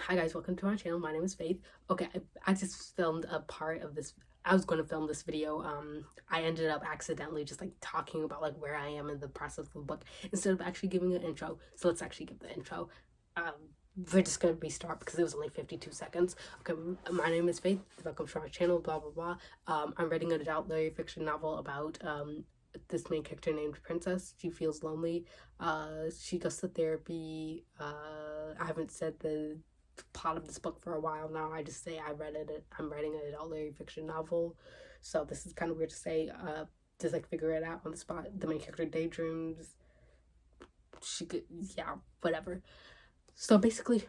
Hi guys, welcome to my channel. My name is Faith. Okay, I just filmed a part of this. I was going to film this video. I ended up accidentally just like talking about like where I am in the process of the book instead of actually giving an intro. So let's actually give the intro. We're just going to restart because it was only 52 seconds. Okay, my name is Faith. Welcome to my channel, blah, blah, blah. I'm writing an adult literary fiction novel about this main character named Princess. She feels lonely. She goes to therapy. I haven't said the plot of this book for a while now. I just say I read it. I'm writing an adult literary fiction novel, so this is kind of weird to say. Just like figure it out on the spot. The main character daydreams. She could, yeah, whatever. So basically,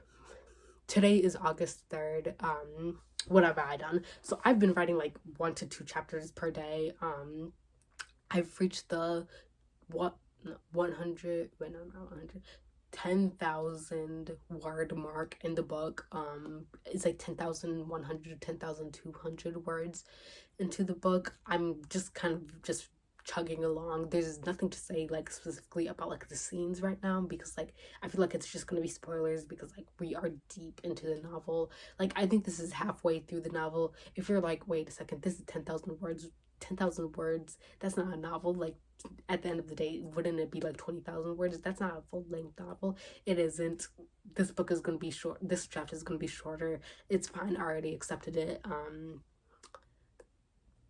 today is August 3rd. What have I done? So I've been writing like 1 to 2 chapters per day. I've reached the 100. Wait, no, not 100. 10,000 word mark in the book. It's like 10,100, 10,200 words into the book. I'm just kind of just chugging along. There's nothing to say like specifically about like the scenes right now because like I feel like it's just gonna be spoilers because like we are deep into the novel. Like I think this is halfway through the novel. If you're like, wait a second, this is 10,000 words. 10,000 words, that's not a novel. Like at the end of the day, wouldn't it be like 20,000 words? That's not a full-length novel. It isn't. This book is going to be short. This chapter is going to be shorter. It's fine. I already accepted it.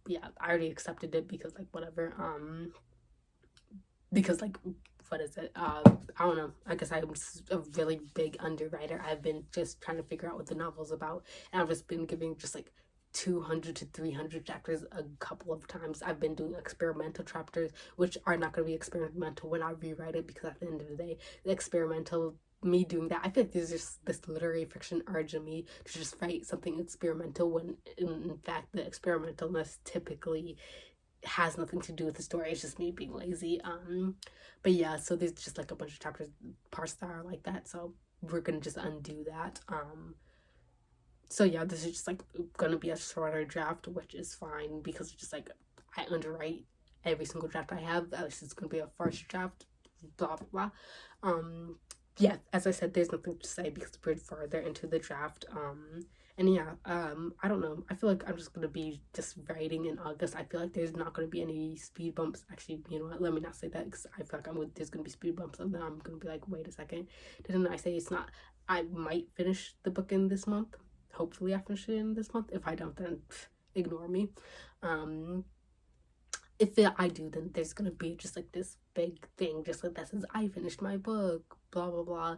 Yeah, I already accepted it because like whatever. Because like what is it? I don't know. I guess I'm a really big underwriter. I've been just trying to figure out what the novel's about, and I've just been giving just like 200 to 300 chapters a couple of times. I've been doing experimental chapters, which are not going to be experimental when I rewrite it, because at the end of the day, the experimental, me doing that, I feel like there's just this literary fiction urge in me to just write something experimental when in fact the experimentalness typically has nothing to do with the story. It's just me being lazy. But yeah, so there's just like a bunch of chapters, parts that are like that, so we're gonna just undo that. So yeah, this is just like gonna be a shorter draft, which is fine because it's just like I underwrite every single draft I have. At least it's gonna be a first draft, blah blah blah. Yeah, as I said, there's nothing to say because we're further into the draft. And yeah, I don't know. I feel like I'm just gonna be just writing in August. I feel like there's not gonna be any speed bumps. Actually, you know what? Let me not say that because I feel like there's gonna be speed bumps, and then I'm gonna be like, wait a second, didn't I say it's not? I might finish the book in this month. Hopefully I finish it in this month. If I don't, then ignore me. If I do, then there's gonna be just like this big thing just like that says I finished my book, blah blah blah,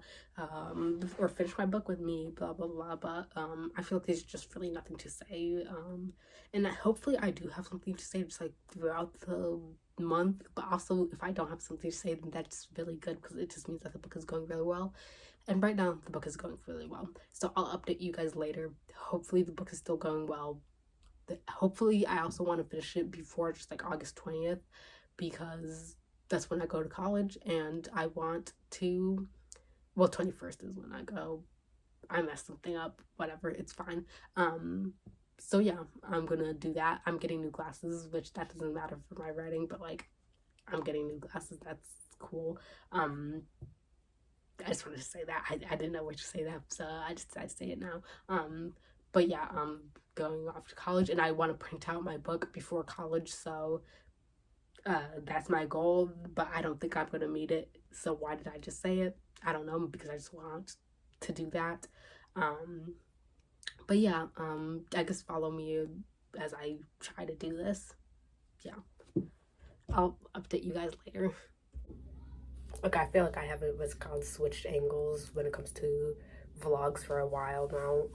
or finish my book with me, blah blah blah. But I feel like there's just really nothing to say, and hopefully I do have something to say just like throughout the month. But also if I don't have something to say, then that's really good because it just means that the book is going really well. And right now, the book is going really well. So I'll update you guys later. Hopefully, the book is still going well. Hopefully, I also want to finish it before just like August 20th. Because that's when I go to college. And I want to... Well, 21st is when I go. I messed something up. Whatever. It's fine. So yeah, I'm going to do that. I'm getting new glasses, which that doesn't matter for my writing. But like, I'm getting new glasses. That's cool. I just wanted to say that. I didn't know where to say that, so I decided to say it now. But yeah, I'm going off to college, and I want to print out my book before college, so that's my goal, but I don't think I'm going to meet it, so why did I just say it? I don't know, because I just want to do that. But yeah, I guess follow me as I try to do this. Yeah. I'll update you guys later. Okay, I feel like I haven't what's called switched angles when it comes to vlogs for a while now,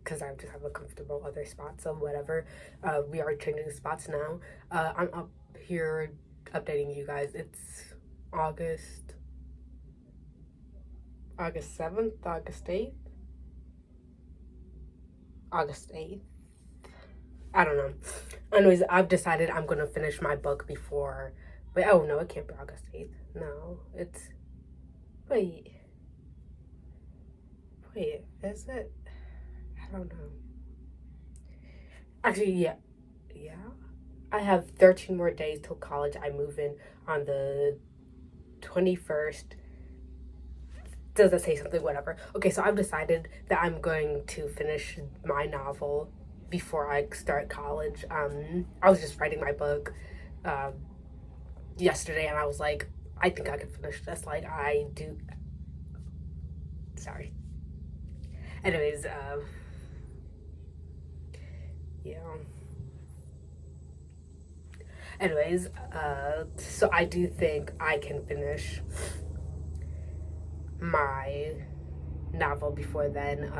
because I just have a comfortable other spot, so whatever. We are changing spots now. I'm up here updating you guys. It's August 7th, August 8th, August 8th. I don't know. Anyways, I've decided I'm gonna finish my book before. Wait, oh no, it can't be August 8th. No, it's... Wait, is it? I don't know. Actually, yeah. I have 13 more days till college. I move in on the 21st. does that say something? Whatever. Okay, so I've decided that I'm going to finish my novel before I start college. I was just writing my book yesterday, and I was like, I think I could finish this. Like, I do. Sorry. Anyways, yeah. Anyways, so I do think I can finish my novel before then.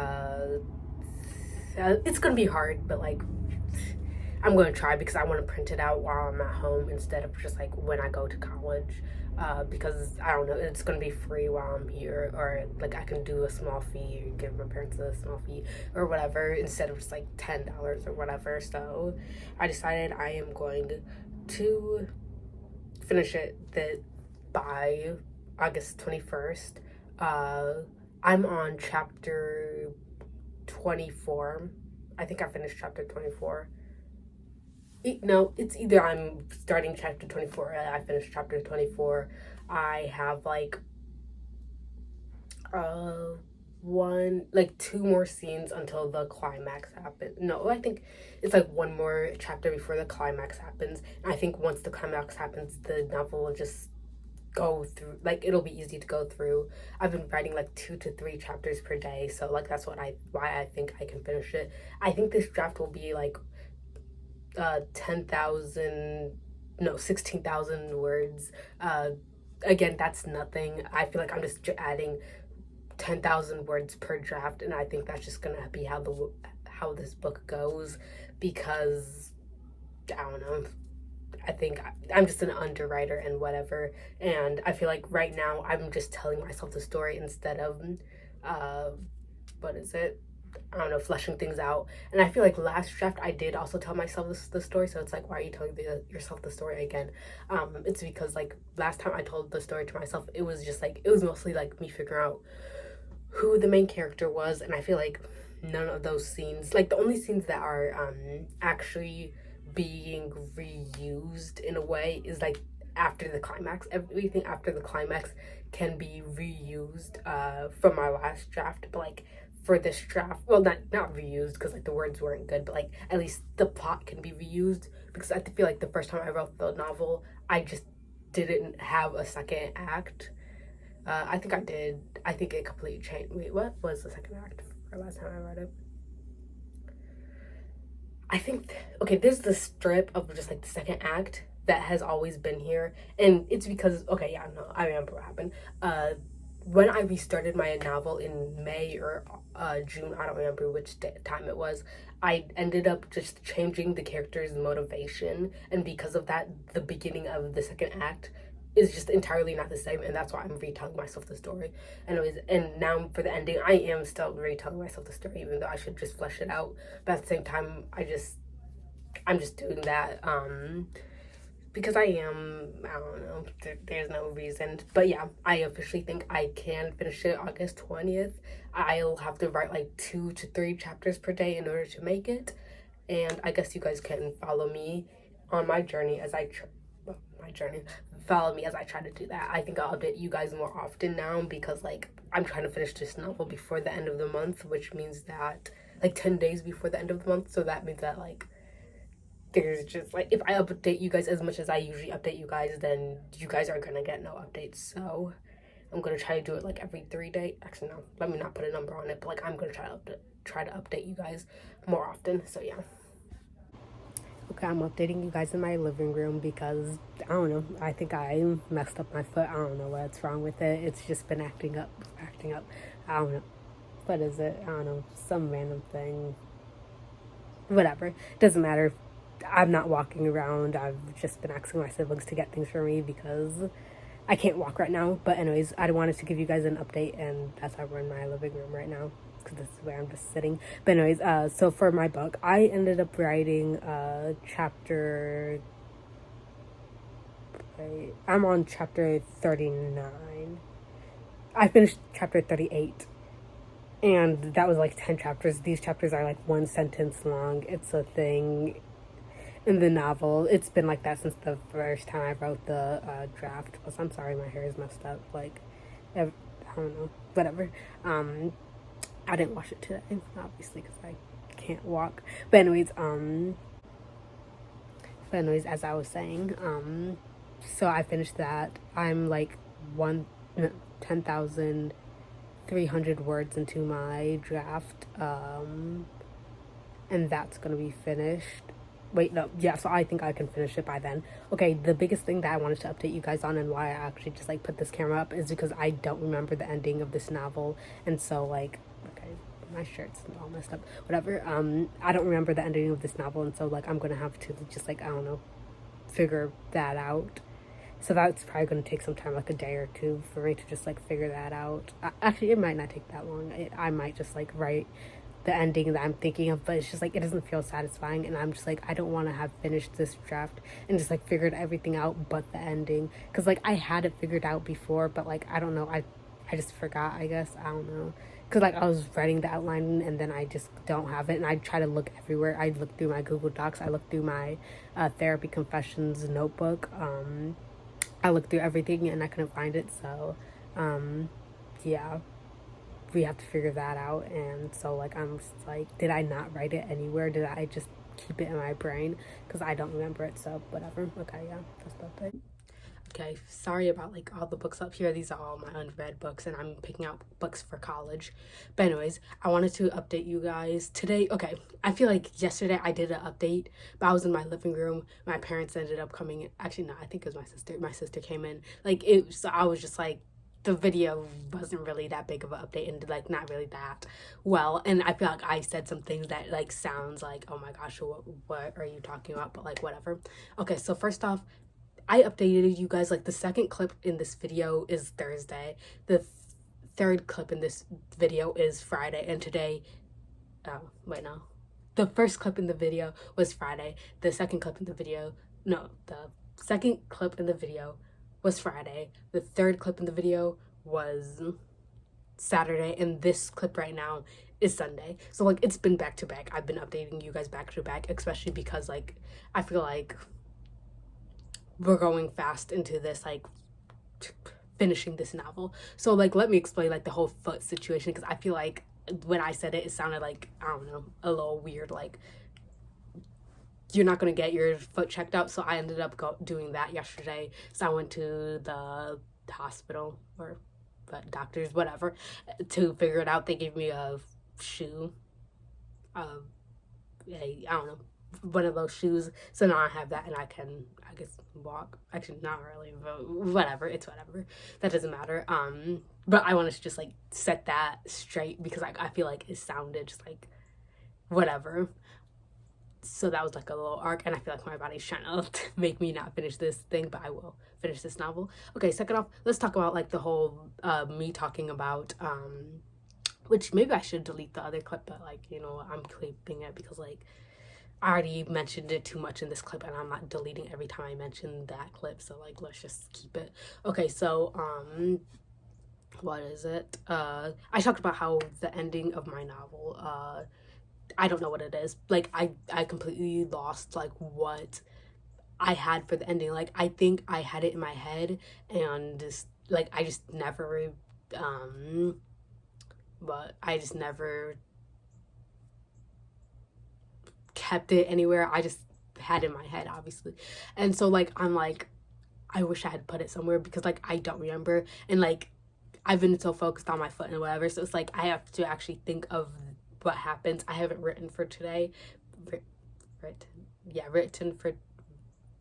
It's gonna be hard, but like I'm gonna try because I want to print it out while I'm at home instead of just like when I go to college. Because I don't know, it's gonna be free while I'm here, or like I can do a small fee, or give my parents a small fee, or whatever, instead of just like $10 or whatever. So I decided I am going to finish it by August 21st. I'm on chapter 24. I think I finished chapter 24. No, it's either I'm starting chapter 24 or I finished chapter 24. I have like two more scenes until the climax happens. No, I think it's like one more chapter before the climax happens. And I think once the climax happens, the novel will just go through, like it'll be easy to go through. I've been writing like 2 to 3 chapters per day, so like that's why I think I can finish it. I think this draft will be like 16,000 words. Again, that's nothing. I feel like I'm just adding 10,000 words per draft, and I think that's just gonna be how this book goes, because I don't know, I think I'm just an underwriter and whatever, and I feel like right now I'm just telling myself the story instead of what is it, I don't know, fleshing things out. And I feel like last draft I did also tell myself the story, so it's like, why are you telling yourself the story again? It's because like last time I told the story to myself, it was just like, it was mostly like me figuring out who the main character was, and I feel like none of those scenes, like the only scenes that are actually being reused in a way is like after the climax. Everything after the climax can be reused from my last draft, but like for this draft, well, not reused because like the words weren't good, but like at least the plot can be reused, because I feel like the first time I wrote the novel I just didn't have a second act. I think I did. I think it completely changed. Wait, what was the second act for last time I wrote it? I think, okay, there's the strip of just like the second act that has always been here, and it's because, okay, yeah, no, I remember what happened. When I restarted my novel in May or June, I don't remember which time it was, I ended up just changing the character's motivation, and because of that, the beginning of the second act is just entirely not the same, and that's why I'm retelling myself the story. Anyways, and now for the ending, I am still retelling myself the story, even though I should just flesh it out. But at the same time, I'm just doing that because I don't know, there's no reason. But yeah, I officially think I can finish it August 20th. I'll have to write like 2 to 3 chapters per day in order to make it. And I guess you guys can follow me on my journey as follow me as I try to do that. I think I'll update you guys more often now, because like I'm trying to finish this novel before the end of the month, which means that like 10 days before the end of the month. So that means that like there's just like, if I update you guys as much as I usually update you guys, then you guys are gonna get no updates. So I'm gonna try to do it like every 3 days. Actually, no, let me not put a number on it, but like I'm gonna try to update you guys more often. So yeah. Okay, I'm updating you guys in my living room because, I don't know, I think I messed up my foot. I don't know what's wrong with it. It's just been acting up. I don't know. What is it? I don't know. Some random thing. Whatever. Doesn't matter. I'm not walking around. I've just been asking my siblings to get things for me because I can't walk right now. But anyways, I wanted to give you guys an update, and that's why we're in my living room right now, because this is where I'm just sitting. But anyways, so for my book, I ended up writing chapter... I'm on chapter 39. I finished chapter 38. And that was like 10 chapters. These chapters are like 1 sentence long. It's a thing in the novel. It's been like that since the first time I wrote the draft. Plus, I'm sorry, my hair is messed up. Like, I don't know. whatever. I didn't watch it today, obviously, because I can't walk. But anyways, as I was saying, so I finished that. I'm like 10,300 words into my draft, and that's gonna be finished. Wait, no, yeah, so I think I can finish it by then. Okay, the biggest thing that I wanted to update you guys on and why I actually just like put this camera up is because I don't remember the ending of this novel, and so like, okay, my shirt's all messed up, whatever. I don't remember the ending of this novel, and so like I'm gonna have to just like, I don't know, figure that out. So that's probably going to take some time, like a day or two, for me to just like figure that out. Actually, it might not take that long. I might just like write the ending that I'm thinking of, but it's just like it doesn't feel satisfying, and I'm just like, I don't want to have finished this draft and just like figured everything out but the ending, because like I had it figured out before, but like I don't know, I just forgot, I guess. I don't know, because like I was writing the outline and then I just don't have it, and I try to look everywhere. I look through my Google Docs, I look through my therapy confessions notebook, I looked through everything and I couldn't find it. So yeah, we have to figure that out. And so like I'm just like, did I not write it anywhere? Did I just keep it in my brain? Because I don't remember it. So whatever. Okay, yeah, that's about it. Okay, sorry about like all the books up here. These are all my unread books, and I'm picking out books for college. But anyways, I wanted to update you guys today. Okay, I feel like yesterday I did an update, but I was in my living room. My parents ended up coming in. Actually, no, I think it was my sister. My sister came in. Like it, so I was just like, the video wasn't really that big of an update, and like not really that well, and I feel like I said some things that like sounds like, oh my gosh, what are you talking about, but like whatever. Okay, so first off, I updated you guys. Like the second clip in this video is Thursday, the third clip in this video is Friday, and today, oh wait, no, the first clip in the video was Friday, the second clip in the video, no, the second clip in the video was Friday, the third clip in the video was Saturday, and this clip right now is Sunday. So like it's been back to back. I've been updating you guys back to back, especially because like I feel like we're going fast into this, like finishing this novel. So like let me explain like the whole foot situation, because I feel like when I said it, it sounded like, I don't know, a little weird, like you're not gonna get your foot checked out. So I ended up doing that yesterday. So I went to the hospital or doctors, whatever, to figure it out. They gave me a shoe, I don't know, one of those shoes. So now I have that, and I can, I guess, walk. Actually, not really, but whatever. It's whatever. That doesn't matter. But I wanted to just like set that straight, because I feel like it sounded just like whatever. So that was like a little arc, and I feel like my body's trying to make me not finish this thing, but I will finish this novel. Okay, second off, let's talk about like the whole me talking about which maybe I should delete the other clip, but like, you know, I'm clipping it because like I already mentioned it too much in this clip, and I'm not deleting every time I mention that clip, so like let's just keep it. Okay, so what is it? I talked about how the ending of my novel, I don't know what it is. Like I completely lost like what I had for the ending. Like I think I had it in my head, and just like I just never but I just never kept it anywhere. I just had it in my head, obviously. And so like I'm like, I wish I had put it somewhere, because like I don't remember, and like I've been so focused on my foot and whatever, so it's like I have to actually think of what happens. I haven't written for today.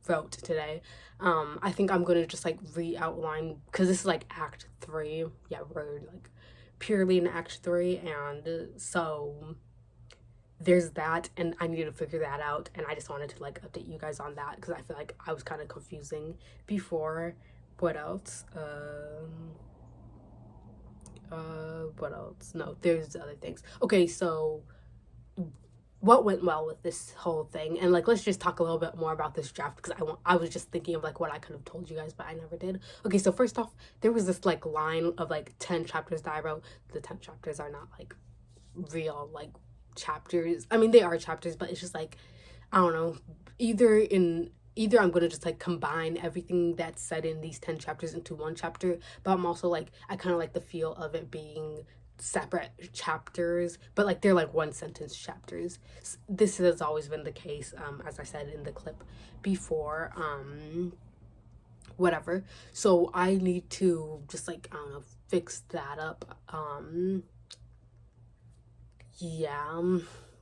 Wrote today. I think I'm gonna just like re-outline, because this is like act 3. Yeah, we're like purely in act 3, and so there's that, and I need to figure that out, and I just wanted to like update you guys on that, because I feel like I was kind of confusing before. What else? What else? No, there's other things. Okay, so what went well with this whole thing, and like let's just talk a little bit more about this draft, because I was just thinking of like what I could have told you guys, but I never did. Okay, so first off, there was this like line of like 10 chapters that I wrote. The 10 chapters are not like real like chapters. I mean, they are chapters, but it's just like, I don't know, either in either I'm gonna just like combine everything that's said in these 10 chapters into one chapter, but I'm also like, I kind of like the feel of it being separate chapters, but like they're like one sentence chapters. This has always been the case, as I said in the clip before, whatever. So I need to just like, I don't know, fix that up. Yeah.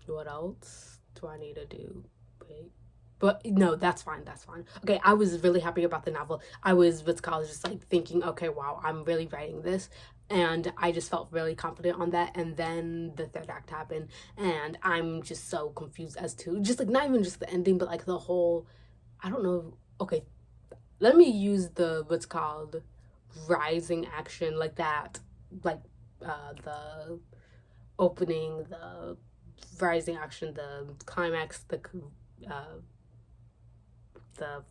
What else do I need to do? Wait. But no, that's fine. That's fine. Okay, I was really happy about the novel. I was, what's called, just like thinking, okay, wow, I'm really writing this. And I just felt really confident on that. And then the third act happened. And I'm just so confused as to just like, not even just the ending, but like the whole, I don't know. Okay, let me use the, what's called, rising action, like that, like the opening, the rising action, the climax, the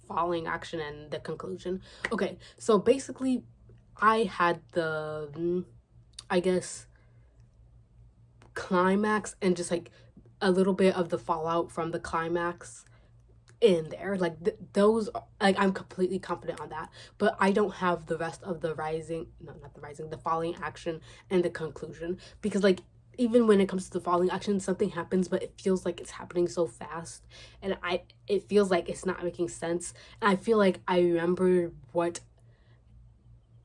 falling action, and the conclusion. Okay, so basically I had the, I guess, climax and just like a little bit of the fallout from the climax in there, like those, like I'm completely confident on that, but I don't have the rest of the rising, no, not the rising, the falling action and the conclusion, because like even when it comes to the falling action, something happens, but it feels like it's happening so fast, and it feels like it's not making sense, and I feel like I remember what,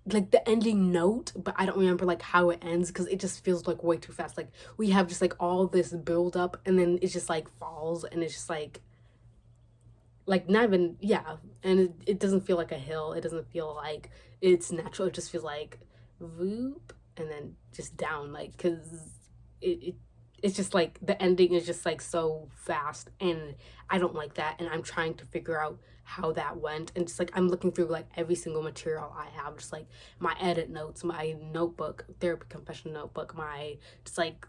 like the ending note, but I don't remember like how it ends, because it just feels like way too fast. Like we have just like all this build up, and then it just like falls, and it's just like not even, yeah, and it doesn't feel like a hill, it doesn't feel like it's natural, it just feels like whoop and then just down, like, because it's just like the ending is just like so fast, and I don't like that, and I'm trying to figure out how that went, and just like I'm looking through like every single material I have, just like my edit notes, my notebook, therapy confession notebook, my just like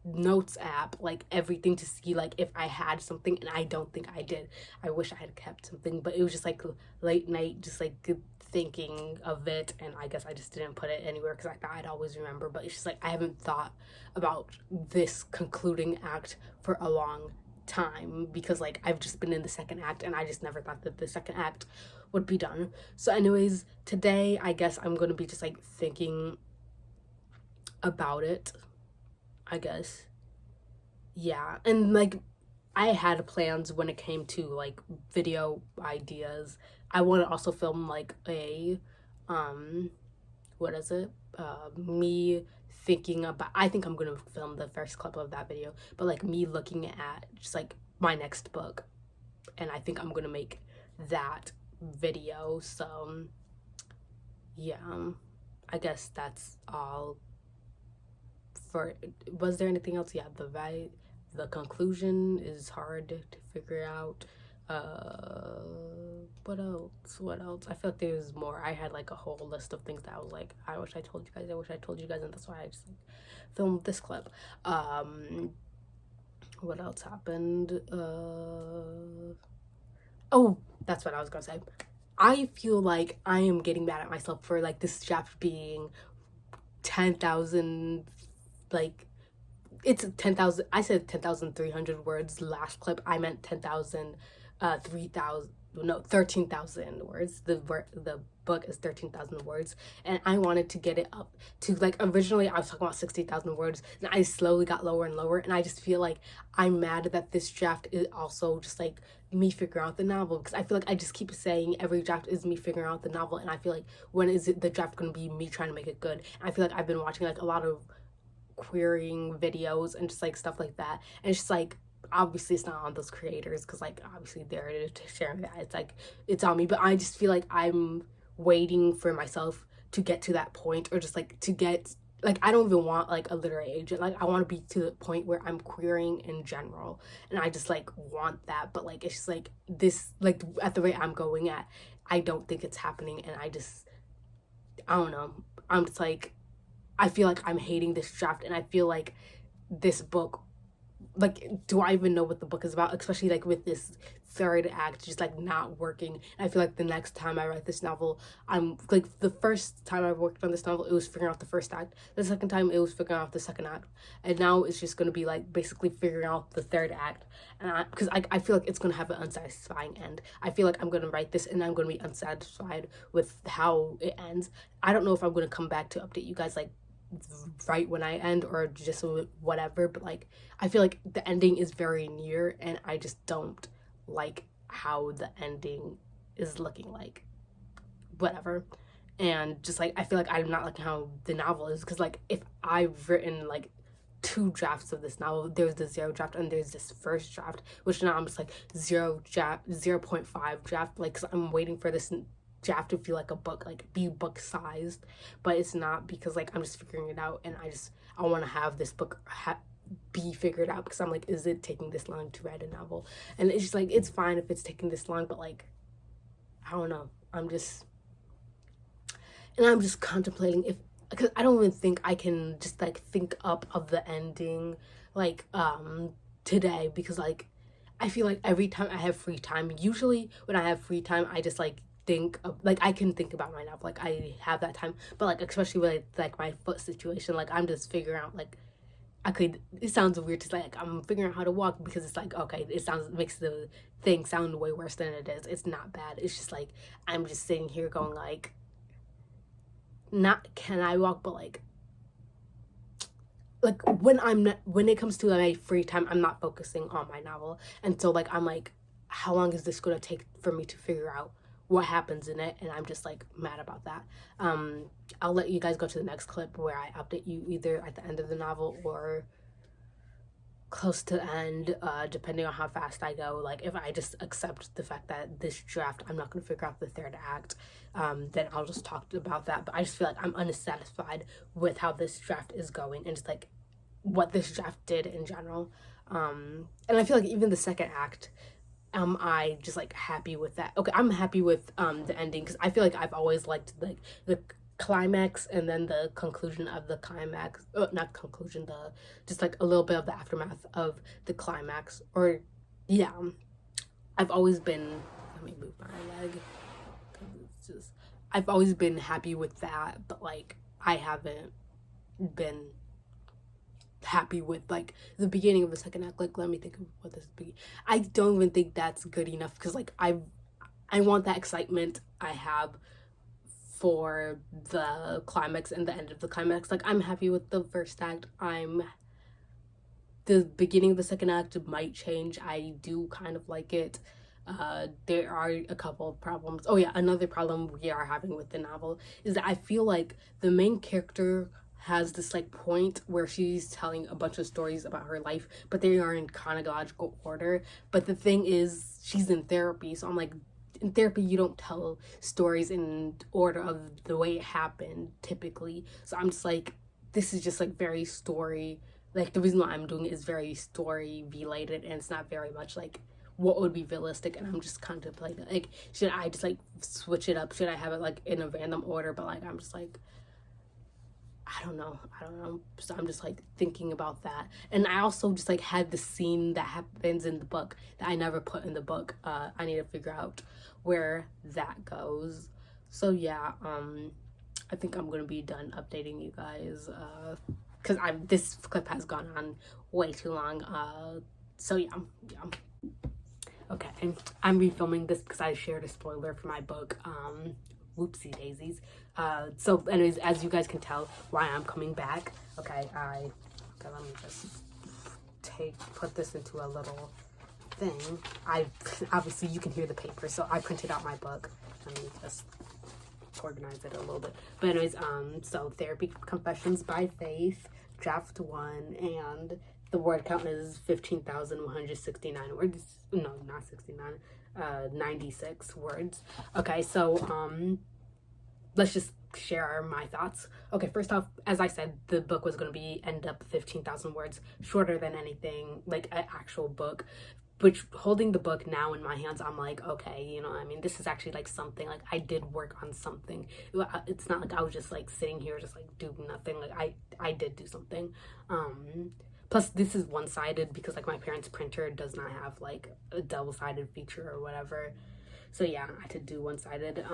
notes app, like everything, to see like if I had something, and I don't think I did. I wish I had kept something, but it was just like late night, just like thinking of it, and I guess I just didn't put it anywhere because I thought I'd always remember. But it's just like I haven't thought about this concluding act for a long time, because like I've just been in the second act, and I just never thought that the second act would be done. So anyways, today I guess I'm gonna be just like thinking about it, I guess. Yeah, and like I had plans when it came to like video ideas. I want to also film like a what is it? Me thinking about, I think I'm gonna film the first clip of that video, but like me looking at just like my next book, and I think I'm gonna make that video. So yeah, I guess that's all for, was there anything else? Yeah, the conclusion is hard to figure out. What else? I feel like there's more. I had like a whole list of things that I was like, I wish I told you guys, and that's why I just like filmed this clip. What else happened? Oh, that's what I was gonna say. I feel like I am getting mad at myself for like this chapter being 10,000, like it's 10,000. I said 10,300 words last clip. I meant 10,000, 3,000, no, 13,000 words. The book is 13,000 words, and I wanted to get it up to, like, originally I was talking about 60,000 words, and I slowly got lower and lower, and I just feel like I'm mad that this draft is also just like me figuring out the novel, because I feel like I just keep saying every draft is me figuring out the novel, and I feel like when is it the draft gonna be me trying to make it good? And I feel like I've been watching like a lot of querying videos and just like stuff like that, and it's just like obviously it's not on those creators, because like obviously they're to share that, it's like it's on me, but I just feel like I'm waiting for myself to get to that point, or just like to get, like, I don't even want like a literary agent, like I want to be to the point where I'm querying in general, and I just like want that, but like it's just like this, like at the rate I'm going at, I don't think it's happening, and I don't know, I'm just like, I feel like I'm hating this draft, and I feel like this book like, do I even know what the book is about? Especially like with this third act just like not working. And I feel like the next time I write this novel, I'm like, the first time I worked on this novel, it was figuring out the first act. The second time it was figuring out the second act, and now it's just gonna be like basically figuring out the third act. And because I feel like it's gonna have an unsatisfying end. I feel like I'm gonna write this and I'm gonna be unsatisfied with how it ends. I don't know if I'm gonna come back to update you guys like right when I end or just whatever, but like I feel like the ending is very near and I just don't like how the ending is looking like, whatever. And just like I feel like I'm not liking how the novel is, because like if I've written like 2 drafts of this novel, there's the 0 draft and there's this first draft, which now I'm just like 0.5 draft, like, cause I'm waiting for this draft to feel like a book, like be book sized, but it's not, because like I'm just figuring it out, and I want to have this book be figured out, because I'm like, is it taking this long to write a novel? And it's just like, it's fine if it's taking this long, but like I don't know, I'm just contemplating if, because I don't even think I can just like think up of the ending like today, because like I feel like every time I have free time, usually when I have free time, I just like think of, like, I can think about my novel, like I have that time, but like especially with like my foot situation, like I'm just figuring out like it sounds weird to say like I'm figuring out how to walk, because it's like, okay, makes the thing sound way worse than it is. It's not bad, it's just like I'm just sitting here going like, not can I walk, but like when it comes to my free time, I'm not focusing on my novel, and so like I'm like, how long is this gonna take for me to figure out what happens in it? And I'm just like mad about that. I'll let you guys go to the next clip where I update you either at the end of the novel or close to the end, depending on how fast I go. Like if I just accept the fact that this draft I'm not going to figure out the third act, then I'll just talk about that. But I just feel like I'm unsatisfied with how this draft is going, and just like what this draft did in general. And I feel like even the second act, I just like happy with that. Okay, I'm happy with the ending, because I feel like I've always liked like the climax and then the conclusion of the climax, not conclusion, the just like a little bit of the aftermath of the climax. Or yeah, I've always been, let me move my leg, because it's just, I've always been happy with that, but like I haven't been happy with like the beginning of the second act. Like let me think of what this be. I don't even think that's good enough, because like I want that excitement I have for the climax and the end of the climax. Like I'm happy with the first act. The beginning of the second act might change. I do kind of like it. There are a couple of problems. Oh yeah, another problem we are having with the novel is that I feel like the main character has this like point where she's telling a bunch of stories about her life, but they are in chronological order. But the thing is, she's in therapy, so I'm like, in therapy you don't tell stories in order of the way it happened typically. So I'm just like, this is just like very story, like the reason why I'm doing it is very story related, and it's not very much like what would be realistic. And I'm just contemplating like, should I just like switch it up, should I have it like in a random order? But like I'm just like, I don't know. So I'm just like thinking about that. And I also just like had the scene that happens in the book that I never put in the book. I need to figure out where that goes. So yeah, I think I'm gonna be done updating you guys, because this clip has gone on way too long. So yeah. Okay, and I'm refilming this because I shared a spoiler for my book. Whoopsie daisies. So anyways, as you guys can tell why I'm coming back. Okay, let me just put this into a little thing. Obviously you can hear the paper, so I printed out my book. Let me just organize it a little bit. But anyways, so Therapy Confessions by Faith, draft 1, and the word count is 15,169 words. No, not 69. 96 words. Okay, so let's just share my thoughts. Okay, first off, as I said, the book was going to end up 15,000 words shorter than anything like an actual book. Which, holding the book now in my hands, I'm like, okay, you know, I mean, this is actually like something, like I did work on something. It's not like I was just like sitting here just like doing nothing. Like I did do something. plus this is one-sided because like my parents' printer does not have like a double-sided feature or whatever. So yeah, I had to do one-sided.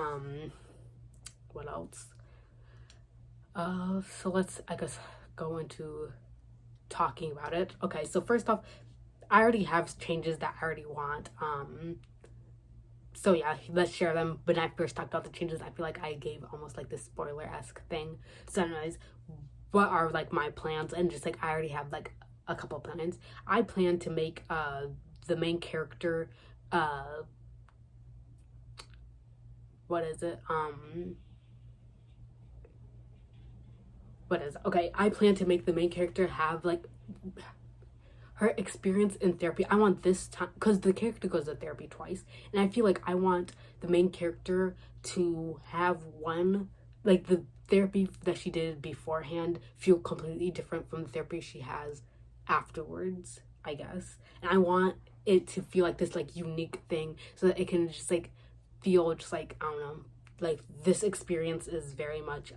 What else? So let's, I guess, go into talking about it. Okay, so first off, I already have changes that I already want. So yeah, let's share them. When I first talked about the changes, I feel like I gave almost like this spoiler-esque thing. So anyways, what are like my plans? And just like I already have like a couple plans. I plan to make the main character what is it? Okay, I plan to make the main character have like her experience in therapy. I want this time, because the character goes to therapy twice, and I feel like I want the main character to have one, like the therapy that she did beforehand feel completely different from the therapy she has afterwards, I guess. And I want it to feel like this like unique thing so that it can just like feel just like, I don't know, like this experience is very much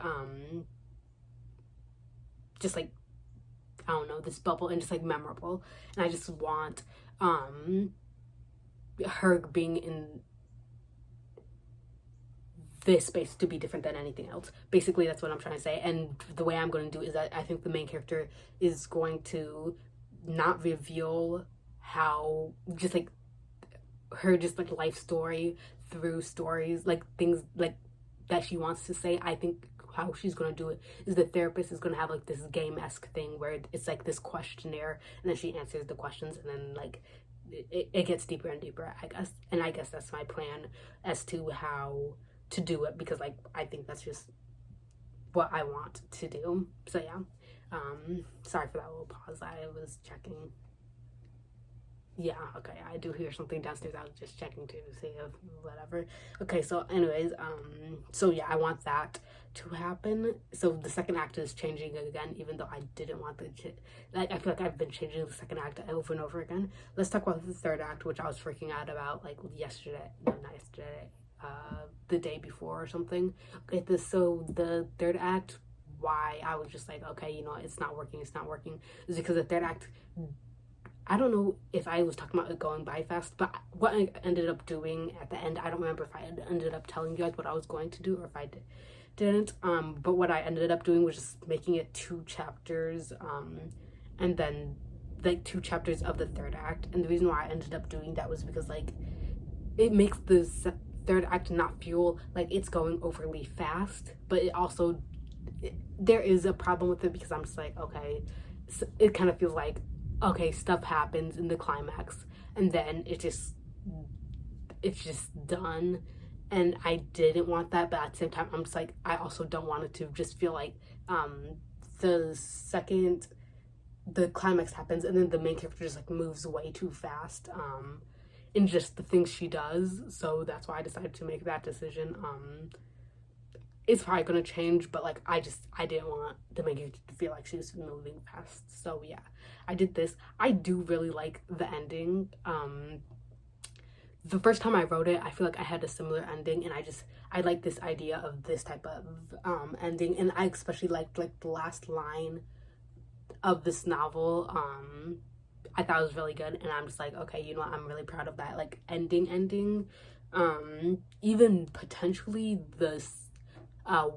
just like, I don't know, this bubble and just like memorable. And I just want her being in this space to be different than anything else. Basically, that's what I'm trying to say. And the way I'm going to do is that I think the main character is going to not reveal how just like her just like life story through stories, like things like that she wants to say. I think how she's going to do it is the therapist is going to have like this game-esque thing where it's like this questionnaire, and then she answers the questions, and then like it gets deeper and deeper, I guess. And I guess that's my plan as to how to do it, because like I think that's just what I want to do. So yeah, sorry for that little pause. I was checking. Yeah, okay, I do hear something downstairs. I was just checking to see if whatever. Okay, so anyways, so yeah, I want that to happen. So the second act is changing again, even though I didn't want the like, I feel like I've been changing the second act over and over again. Let's talk about the third act, which I was freaking out about like yesterday. No, not yesterday. The day before or something. Okay, so the third act, why I was just like, okay, you know, it's not working, is because the third act, I don't know if I was talking about it going by fast, but what I ended up doing at the end, I don't remember if I ended up telling you guys what I was going to do or if I didn't. But what I ended up doing was just making it 2 chapters, and then like 2 chapters of the third act. And the reason why I ended up doing that was because like it makes the third act not feel like it's going overly fast, but it also, there is a problem with it because I'm just like, okay, so it kind of feels like, okay, stuff happens in the climax and then it's just done, and I didn't want that. But at the same time, I'm just like, I also don't want it to just feel like the second the climax happens and then the main character just like moves way too fast in just the things she does. So that's why I decided to make that decision. It's probably gonna change, but like I didn't want the main character to feel like she was moving fast. So yeah, I did this. I do really like the ending. The first time I wrote it, I feel like I had a similar ending, and I like this idea of this type of ending, and I especially liked like the last line of this novel. I thought it was really good, and I'm just like, okay, you know what, I'm really proud of that like ending. Even potentially this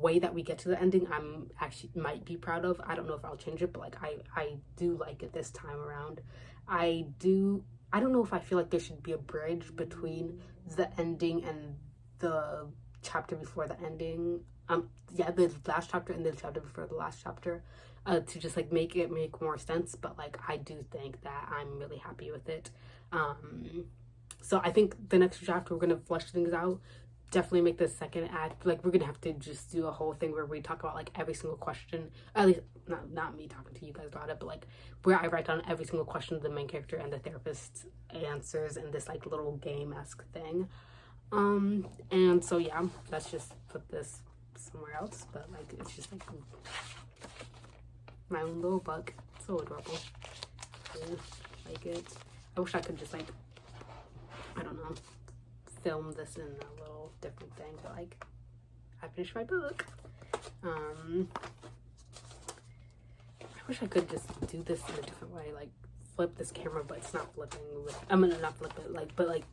way that we get to the ending, I'm actually might be proud of. I don't know if I'll change it, but like I do like it this time around. I don't know if I feel like there should be a bridge between the ending and the chapter before the ending. Yeah, the last chapter and the chapter before the last chapter, to just like make it make more sense. But like I do think that I'm really happy with it. So I think the next chapter we're gonna flesh things out. Definitely make the second act, like we're gonna have to just do a whole thing where we talk about like every single question, at least not me talking to you guys about it, but like where I write down every single question the main character and the therapist answers in this like little game-esque thing. And so yeah, let's just put this somewhere else, but like it's just like my own little bug. It's so adorable. Yeah, like it. I wish I could just like, I don't know, film this in a little different thing, but like I finished my book. I wish I could just do this in a different way, like flip this camera, but it's not flipping. I'm gonna not flip it, like, but like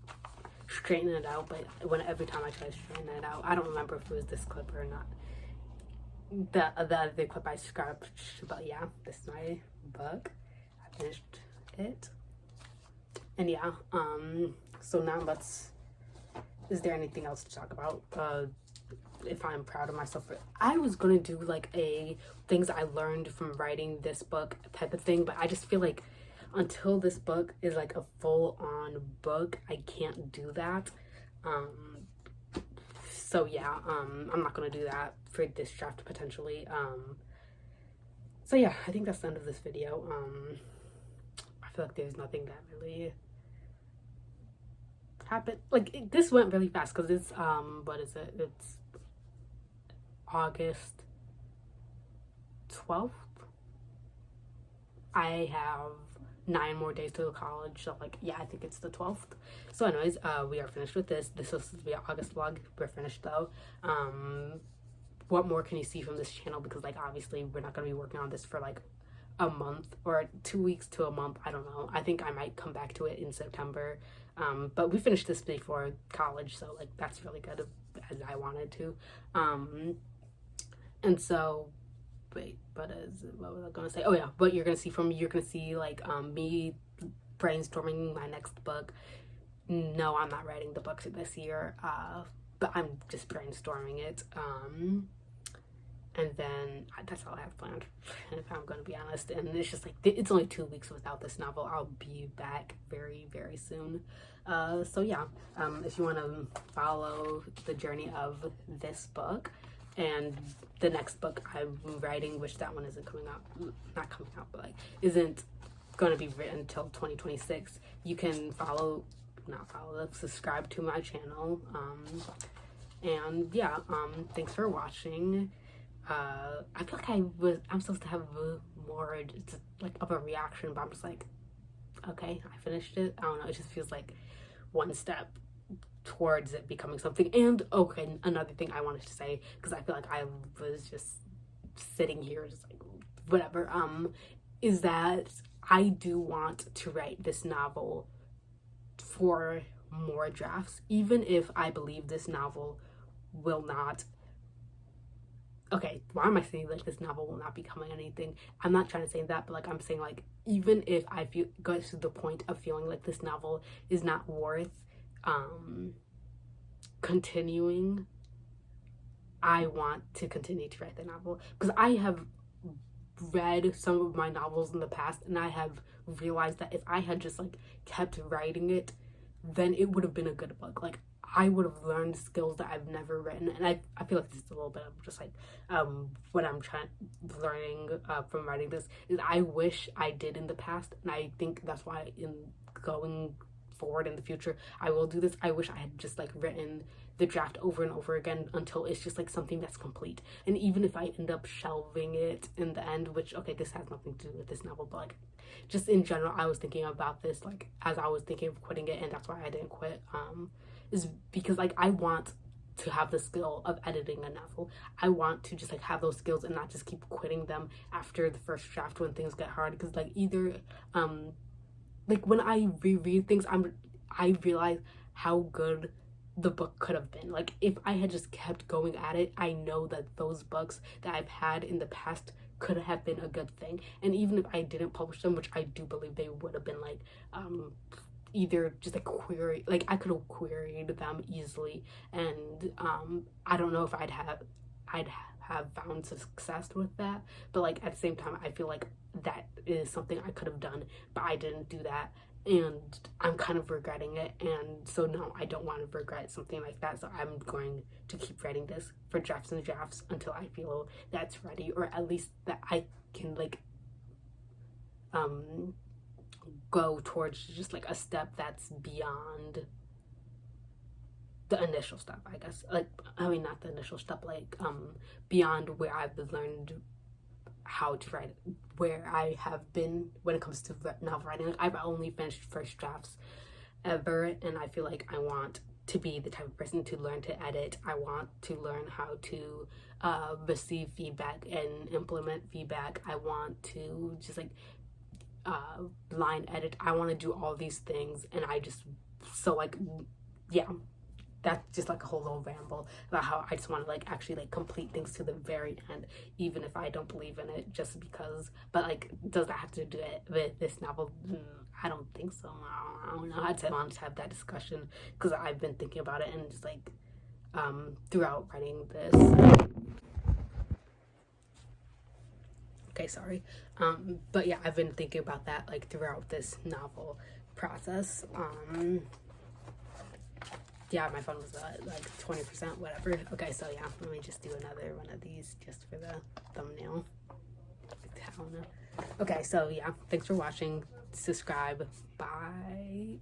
straighten it out. But every time I try to straighten it out, I don't remember if it was this clip or not. The other clip I scrapped, but yeah, this is my book. I finished it, and yeah. So now is there anything else to talk about? If I'm proud of myself. I was gonna do like a things I learned from writing this book type of thing, but I just feel like until this book is like a full-on book, I can't do that. So yeah, I'm not gonna do that for this draft potentially. So yeah, I think that's the end of this video. I feel like there's nothing that really happened. Like this went really fast because it's what is it? It's August 12th. I have 9 more days to college, so like yeah, I think it's the 12th. So anyways, we are finished with this. This was supposed to be an August vlog. We're finished though. What more can you see from this channel? Because like obviously we're not gonna be working on this for like a month or 2 weeks to a month. I don't know. I think I might come back to it in September. But we finished this before college, so like that's really good as I wanted to. And so, wait, what was I gonna say? Oh yeah, what you're gonna see like me brainstorming my next book. No, I'm not writing the book this year, but I'm just brainstorming it. And then that's all I have planned, if I'm gonna be honest. And it's just like, it's only 2 weeks without this novel. I'll be back very, very soon. So yeah, if you want to follow the journey of this book and the next book I'm writing, which that one isn't coming out, not coming out, but like isn't going to be written until 2026, you can subscribe to my channel. And yeah, thanks for watching. I feel like I'm supposed to have more, it's like of a reaction, but I'm just like, okay, I finished it. I don't know, it just feels like one step towards it becoming something. And okay, another thing I wanted to say, because I feel like I was just sitting here just like whatever, is that I do want to write this novel for more drafts, even if I believe this novel will not, okay, why am I saying like this novel will not become anything? I'm not trying to say that, but like I'm saying like even if I feel goes to the point of feeling like this novel is not worth continuing, I want to continue to write the novel, because I have read some of my novels in the past and I have realized that if I had just like kept writing it, then it would have been a good book. Like I would have learned skills that I've never written, and I feel like this is a little bit of just like what I'm learning from writing this is I wish I did in the past, and I think that's why in going forward in the future I will do this. I wish I had just like written the draft over and over again until it's just like something that's complete. And even if I end up shelving it in the end, which okay, this has nothing to do with this novel, but like just in general, I was thinking about this like as I was thinking of quitting it, and that's why I didn't quit, is because like I want to have the skill of editing a novel. I want to just like have those skills and not just keep quitting them after the first draft when things get hard, because like either like when I reread things, I realize how good the book could have been. Like if I had just kept going at it, I know that those books that I've had in the past could have been a good thing. And even if I didn't publish them, which I do believe they would have been, like either just like query, like I could have queried them easily, and I don't know if I'd have found success with that, but like at the same time I feel like that is something I could have done, but I didn't do that, and I'm kind of regretting it. And so no, I don't want to regret something like that, so I'm going to keep writing this for drafts and drafts until I feel that's ready, or at least that I can like go towards just like a step that's beyond the initial step, I guess. Like I mean not the initial step, like beyond where I've learned how to write, where I have been when it comes to novel writing. Like I've only finished first drafts ever, and I feel like I want to be the type of person to learn to edit. I want to learn how to receive feedback and implement feedback. I want to just like line edit. I want to do all these things, and I just, so like, yeah, that's just like a whole little ramble about how I just want to like actually like complete things to the very end, even if I don't believe in it, just because. But like, does that have to do it with this novel? I don't think so. I don't know. I just wanted to have that discussion because I've been thinking about it, and just like throughout writing this. Okay, sorry. But yeah, I've been thinking about that like throughout this novel process. Yeah, my phone was like 20%, whatever. Okay, so yeah, let me just do another one of these just for the thumbnail. I don't know. Okay, so yeah, thanks for watching. Subscribe. Bye.